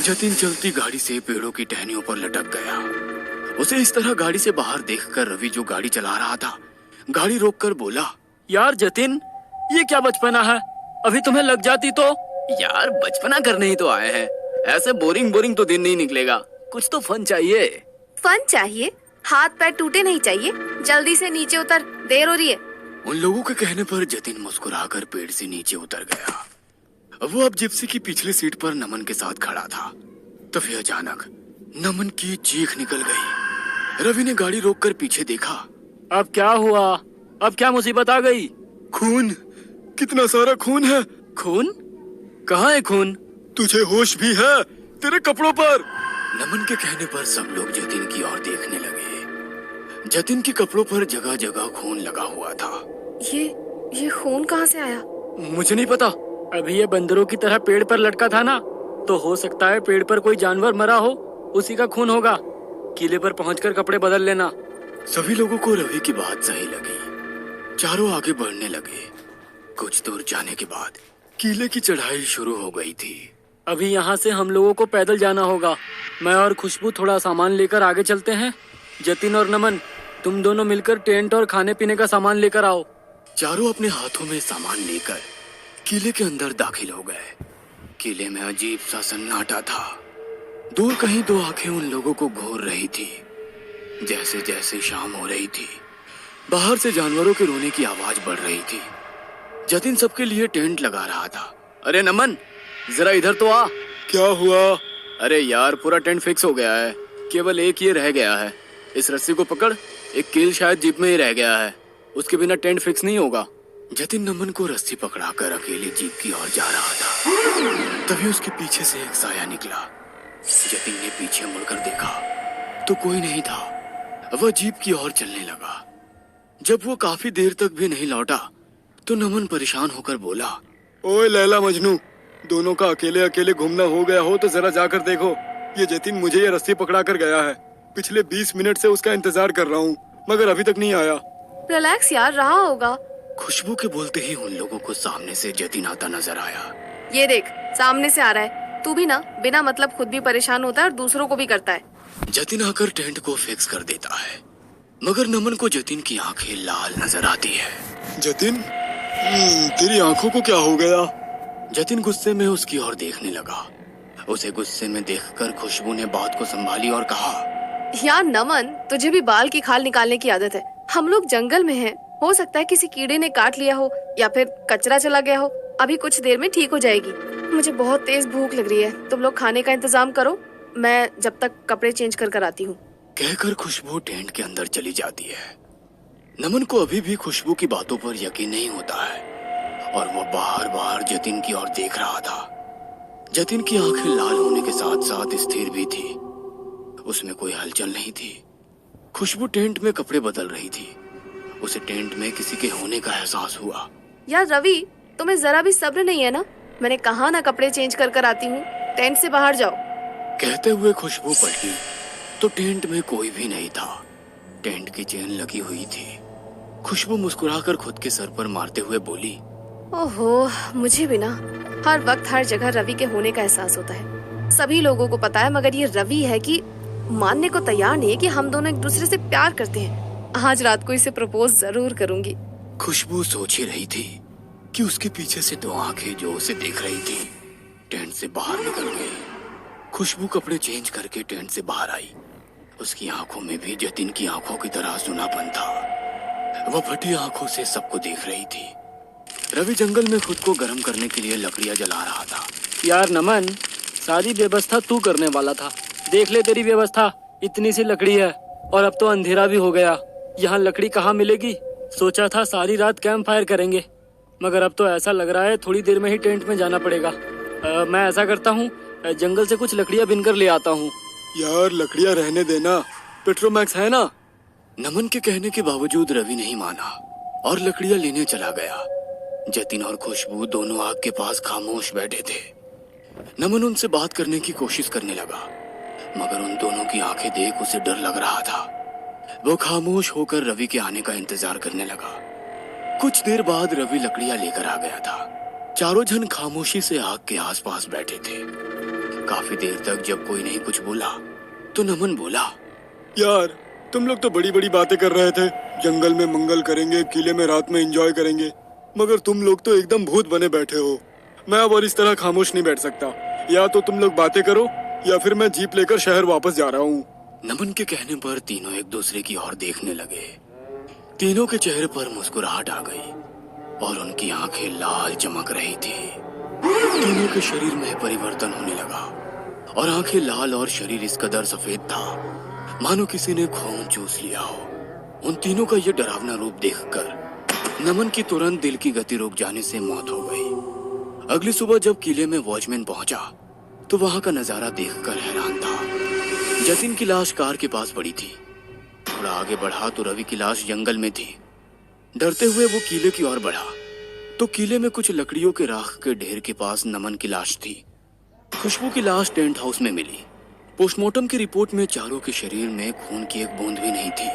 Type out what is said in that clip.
जतिन चलती गाड़ी से पेड़ों की टहनियों पर लटक गया। उसे इस तरह गाड़ी से बाहर देखकर रवि जो गाड़ी चला रहा था, गाड़ी रोककर बोला, यार जतिन, ये क्या बचपना है? अभी तुम्हें लग जाती तो। यार बचपना करने ही तो आए हैं, ऐसे बोरिंग बोरिंग तो दिन नहीं निकलेगा, कुछ तो फन चाहिए। फन चाहिए? हाथ पैर टूटे नहीं चाहिए। जल्दी से नीचे उतर, देर हो रही है। उन लोगों के कहने पर जतिन मुस्कुराकर पेड़ से नीचे उतर गया। वो अब जिप्सी की पिछली सीट पर नमन के साथ खड़ा था। तभी अचानक नमन की चीख निकल गई। रवि ने गाड़ी रोककर पीछे देखा। अब क्या हुआ? अब क्या मुसीबत आ गई? खून, कितना सारा खून है। खून? कहाँ है खून? तुझे होश भी है? तेरे कपड़ों पर। नमन के कहने पर सब लोग जतिन की ओर देखने लगे। जतिन के कपड़ों पर जगह जगह खून लगा हुआ था। ये खून कहाँ से आया? मुझे नहीं पता। अभी ये बंदरों की तरह पेड़ पर लटका था ना, तो हो सकता है पेड़ पर कोई जानवर मरा हो, उसी का खून होगा। किले पर पहुंचकर कपड़े बदल लेना। सभी लोगों को रवि की बात सही लगी। चारों आगे बढ़ने लगे। कुछ दूर जाने के बाद किले की चढ़ाई शुरू हो गई थी। अभी यहाँ से हम लोगों को पैदल जाना होगा। मैं और खुशबू थोड़ा सामान लेकर आगे चलते हैं। जतिन और नमन, तुम दोनों मिलकर टेंट और खाने पीने का सामान लेकर आओ। चारों अपने हाथों में सामान लेकर किले के अंदर दाखिल हो गए। किले में अजीब सा सन्नाटा था। दूर कहीं दो आंखें उन लोगों को घूर रही थी। जैसे जैसे शाम हो रही थी, बाहर से जानवरों के रोने की आवाज बढ़ रही थी। जतिन सबके लिए टेंट लगा रहा था। अरे नमन, जरा इधर तो आ। क्या हुआ? अरे यार, पूरा टेंट फिक्स हो गया है, केवल एक ये रह गया है। इस रस्सी को पकड़, एक कील शायद जीप में ही रह गया है, उसके बिना टेंट फिक्स नहीं होगा। जतिन नमन को रस्सी पकड़ाकर अकेले जीप की ओर जा रहा था। तभी उसके पीछे से एक साया निकला। जतिन ने पीछे मुड़कर देखा तो कोई नहीं था। वह जीप की ओर चलने लगा। जब वो काफी देर तक भी नहीं लौटा तो नमन परेशान होकर बोला, ओए लैला मजनू, दोनों का अकेले अकेले घूमना हो गया हो तो जरा जाकर देखो। ये जतिन मुझे ये रस्सी पकड़ा कर गया है। पिछले 20 मिनट से उसका इंतजार कर रहा हूँ, मगर अभी तक नहीं आया। रिलैक्स यार, रहा होगा। खुशबू के बोलते ही उन लोगों को सामने से जतिन आता नजर आया। ये देख, सामने से आ रहा है। तू भी ना बिना मतलब खुद भी परेशान होता है और दूसरों को भी करता है। जतिन आकर टेंट को फिक्स कर देता है, मगर नमन को जतिन की आंखें लाल नजर आती है। जतिन, तेरी आंखों को क्या हो गया? जतिन गुस्से में उसकी ओर देखने लगा। उसे गुस्से में देखकर खुशबू ने बात को संभाली और कहा, यार नमन, तुझे भी बाल की खाल निकालने की आदत है। हम लोग जंगल में हैं, हो सकता है किसी कीड़े ने काट लिया हो या फिर कचरा चला गया हो। अभी कुछ देर में ठीक हो जाएगी। मुझे बहुत तेज भूख लग रही है, तुम लोग खाने का इंतजाम करो, मैं जब तक कपड़े चेंज कर आती हूँ। कहकर खुशबू टेंट के अंदर चली जाती है। नमन को अभी भी खुशबू की बातों पर यकीन नहीं होता है और वो बाहर बाहर जतिन की ओर देख रहा था। जतिन की आंखें लाल होने के साथ साथ स्थिर भी थी, उसमें कोई हलचल नहीं थी। खुशबू टेंट में कपड़े बदल रही थी। उसे टेंट में किसी के होने का एहसास हुआ। यार रवि, तुम्हें जरा भी सब्र नहीं है ना? मैंने कहा ना कपड़े चेंज कर आती हूँ, टेंट से बाहर जाओ। कहते हुए खुशबू पलटी तो टेंट में कोई भी नहीं था। टेंट की चेन लगी हुई थी। खुशबू मुस्कुराकर खुद के सर पर मारते हुए बोली, ओहो, मुझे भी ना हर वक्त हर जगह रवि के होने का एहसास होता है। सभी लोगों को पता है, मगर ये रवि है कि मानने को तैयार नहीं है कि हम दोनों एक दूसरे से प्यार करते हैं। आज रात को इसे प्रपोज जरूर करूंगी। खुशबू सोच ही रही थी कि उसके पीछे से दो आंखें जो उसे देख रही थी टेंट से बाहर निकल गई। खुशबू कपड़े चेंज करके टेंट से बाहर आई। उसकी आंखों में भी जतिन की आंखों की तरह सुनापन था। वह फटी आंखों से सबको देख रही थी। रवि जंगल में खुद को गर्म करने के लिए लकड़ियां जला रहा था। यार नमन, सारी व्यवस्था तू करने वाला था। देख ले तेरी व्यवस्था, इतनी सी लकड़ी है और अब तो अंधेरा भी हो गया। यहाँ लकड़ी कहाँ मिलेगी? सोचा था सारी रात कैंप फायर करेंगे, मगर अब तो ऐसा लग रहा है थोड़ी देर में ही टेंट में जाना पड़ेगा। मैं ऐसा करता हूँ, जंगल से कुछ लकड़ियाँ बिनकर ले आता हूँ। यार लकड़ियाँ रहने देना, पेट्रोमैक्स है ना। नमन के कहने के बावजूद रवि नहीं माना और लकड़ियाँ लेने चला गया। जतिन और खुशबू दोनों आग के पास खामोश बैठे थे। नमन उनसे बात करने की कोशिश करने लगा, मगर उन दोनों की आंखें देख उसे डर लग रहा था। वो खामोश होकर रवि के आने का इंतजार करने लगा। कुछ देर बाद रवि लकड़ियां लेकर आ गया था। चारों जन खामोशी से आग के आसपास बैठे थे। काफी देर तक जब कोई नहीं कुछ बोला तो नमन बोला, यार तुम लोग तो बड़ी बड़ी बातें कर रहे थे, जंगल में मंगल करेंगे, किले में रात में एंजॉय करेंगे, मगर तुम लोग तो एकदम भूत बने बैठे हो। मैं अब और इस तरह खामोश नहीं बैठ सकता। या तो तुम लोग बातें करो या फिर मैं जीप लेकर शहर वापस जा रहा हूँ। नमन के कहने पर तीनों एक दूसरे की ओर देखने लगे। तीनों के चेहरे पर मुस्कुराहट आ गई और उनकी आंखें लाल चमक रही थी। तीनों के शरीर में परिवर्तन होने लगा और आंखें लाल और शरीर इस कदर सफेद था मानो किसी ने खून चूस लिया हो। उन तीनों का यह डरावना रूप देखकर नमन की तुरंत दिल की गति रुक जाने से मौत हो गई। अगली सुबह जब किले में वॉचमैन पहुंचा तो वहां का नजारा देखकर हैरान था। जतिन की लाश कार के पास पड़ी थी। थोड़ा आगे बढ़ा तो रवि की लाश जंगल में थी। डरते हुए वो किले की ओर बढ़ा तो किले में कुछ लकड़ियों के राख के ढेर के पास नमन की लाश थी। खुशबू की लाश टेंट हाउस में मिली। पोस्टमार्टम की रिपोर्ट में चारों के शरीर में खून की एक बूंद भी नहीं थी।